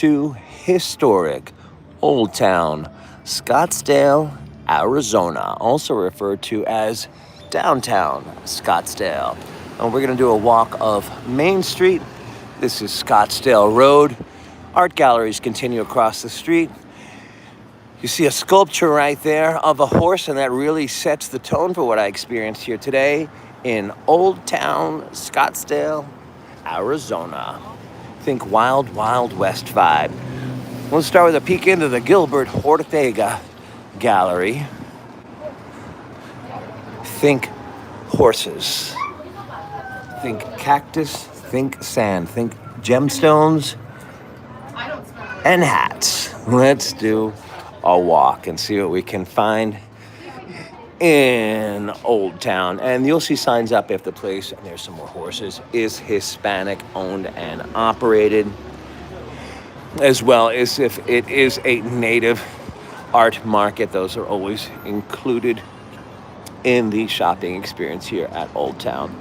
to historic Old Town, Scottsdale, Arizona, also referred to as downtown Scottsdale. And we're going to do a walk of Main Street. This is Scottsdale Road. Art galleries continue across the street. You see a sculpture right there of a horse, and that really sets the tone for what I experienced here today in Old Town Scottsdale, Arizona. Think Wild Wild West vibe. We'll start with a peek into the Gilbert Ortega Gallery. Think horses. Think cactus. Think sand. Think gemstones and hats. Let's do a walk and see what we can find in Old Town. And you'll see signs up if the place, and there's some more horses, is Hispanic owned and operated, as well as if it is a native art market. Those are always included in the shopping experience here at Old Town.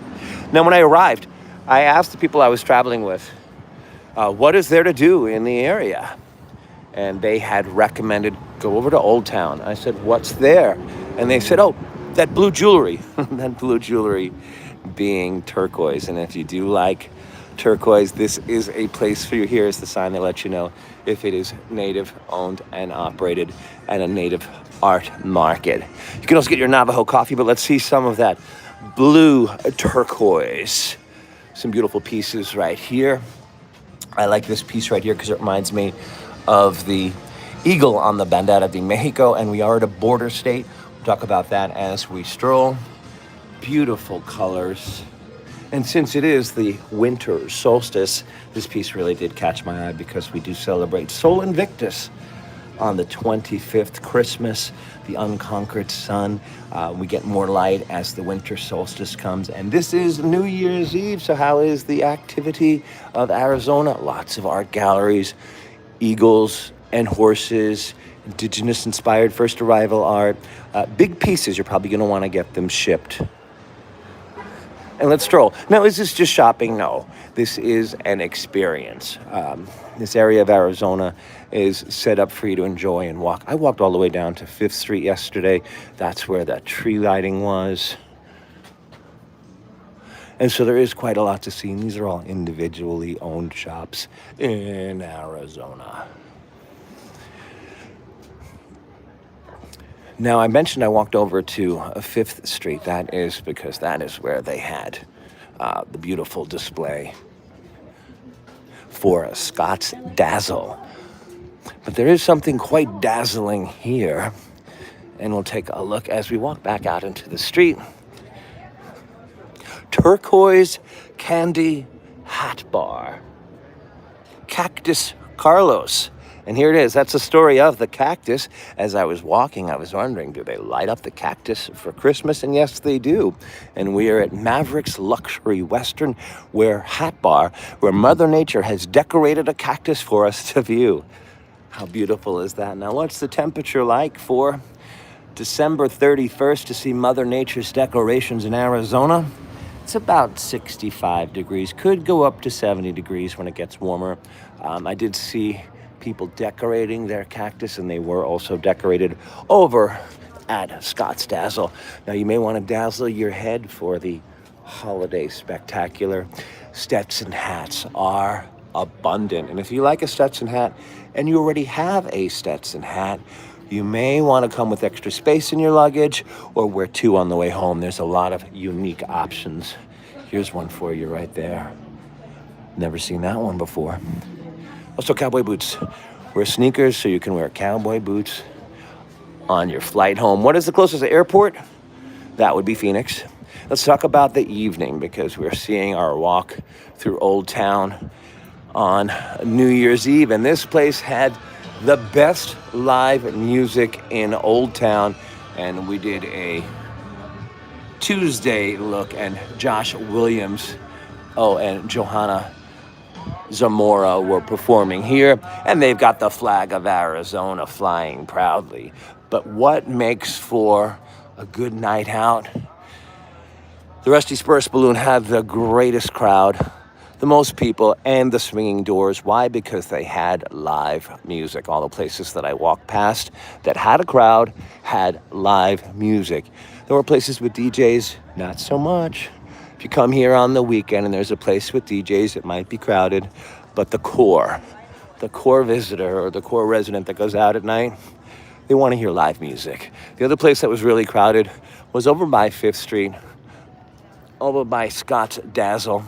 Now, when I arrived, I asked the people I was traveling with, what is there to do in the area? And they had recommended go over to Old Town. I said, what's there? And they said, oh, that blue jewelry. That blue jewelry being turquoise. And if you do like turquoise, this is a place for you. Here's the sign that lets you know if it is native owned and operated and a native art market. You can also get your Navajo coffee, but let's see some of that blue turquoise. Some beautiful pieces right here. I like this piece right here because it reminds me of the eagle on the Bandera de Mexico, and we are at a border state. We'll talk about that as we stroll. Beautiful colors. And since it is the winter solstice, this piece really did catch my eye because we do celebrate Sol Invictus on the 25th, Christmas, the unconquered sun. We get more light as the winter solstice comes. And this is New Year's Eve, so how is the activity of Arizona? Lots of art galleries, eagles and horses, indigenous-inspired first arrival art. Big pieces, you're probably going to want to get them shipped. And let's stroll. Now, is this just shopping? No. This is an experience. This area of Arizona is set up for you to enjoy and walk. I walked all the way down to 5th Street yesterday. That's where that tree lighting was. And so there is quite a lot to see. And these are all individually owned shops in Arizona. Now, I mentioned I walked over to 5th Street. That is because that is where they had the beautiful display for Scottsdale. But there is something quite dazzling here. And we'll take a look as we walk back out into the street. Turquoise Candy Hat Bar. Cactus Carlos. And here it is. That's the story of the cactus. As I was walking, I was wondering, do they light up the cactus for Christmas? And yes, they do. And we are at Maverick's Luxury Western Wear Hat Bar, where Mother Nature has decorated a cactus for us to view. How beautiful is that? Now, what's the temperature like for December 31st to see Mother Nature's decorations in Arizona? It's about 65 degrees. Could go up to 70 degrees when it gets warmer. I did see people decorating their cactus, and they were also decorated over at Scottsdale. Now, you may want to dazzle your head for the holiday spectacular. Stetson hats are abundant. And if you like a Stetson hat and you already have a Stetson hat, you may want to come with extra space in your luggage or wear two on the way home. There's a lot of unique options. Here's one for you right there. Never seen that one before. Also, cowboy boots. Wear sneakers so you can wear cowboy boots on your flight home. What is the closest airport? That would be Phoenix. Let's talk about the evening because we're seeing our walk through Old Town on New Year's Eve. And this place had the best live music in Old Town. And we did a Tuesday look, and Josh Williams, and Johanna Zamora were performing here, and they've got the flag of Arizona flying proudly. But what makes for a good night out? The Rusty Spurs Balloon had the greatest crowd, the most people and the swinging doors. Why? Because they had live music. All the places that I walked past that had a crowd had live music. There were places with DJs, not so much. If you come here on the weekend and there's a place with DJs, it might be crowded, but the core visitor or the core resident that goes out at night, they want to hear live music. The other place that was really crowded was over by 5th Street, over by Scottsdale.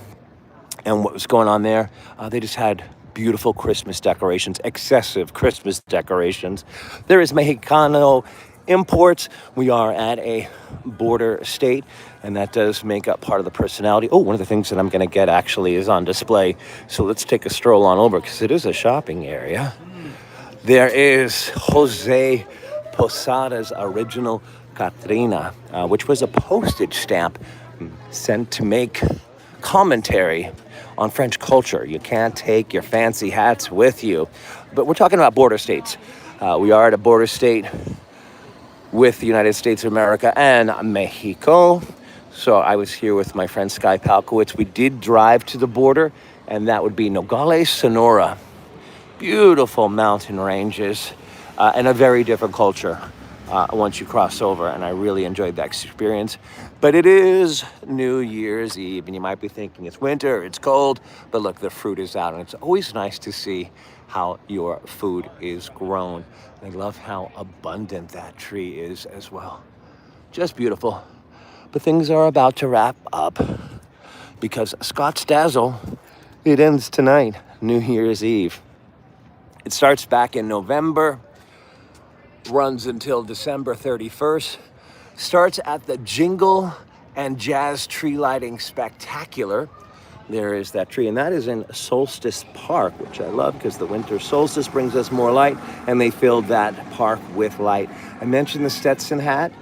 And what was going on there, they just had beautiful Christmas decorations, excessive Christmas decorations. There is Mexicano imports. We are at a border state, and that does make up part of the personality. Oh, one of the things that I'm going to get actually is on display. So let's take a stroll on over because it is a shopping area. There is Jose Posada's original Catrina, which was a postage stamp sent to make commentary on French culture. You can't take your fancy hats with you. But we're talking about border states. We are at a border state with the United States of America and Mexico. So I was here with my friend Sky Palkowitz. We did drive to the border, and that would be Nogales, Sonora. Beautiful mountain ranges and a very different culture once you cross over, and I really enjoyed that experience. But it is New Year's Eve, and you might be thinking it's winter, it's cold, but look, the fruit is out, and it's always nice to see how your food is grown. I love how abundant that tree is as well. Just beautiful. But things are about to wrap up because Scottsdale, it ends tonight, New Year's Eve. It starts back in November, runs until December 31st, starts at the Jingle and Jazz Tree Lighting Spectacular. There is that tree, and that is in Solstice Park, which I love because the winter solstice brings us more light, and they filled that park with light. I mentioned the Stetson hat.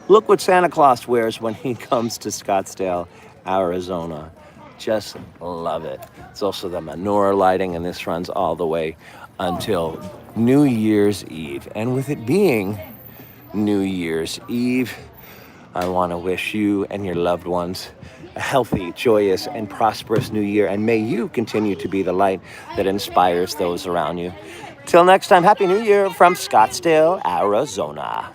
Look what Santa Claus wears when he comes to Scottsdale, Arizona. Just love it. It's also the menorah lighting, and this runs all the way until New Year's Eve. And with it being New Year's Eve, I want to wish you and your loved ones a healthy, joyous, and prosperous new year. And may you continue to be the light that inspires those around you. Till next time, Happy New Year from Scottsdale, Arizona.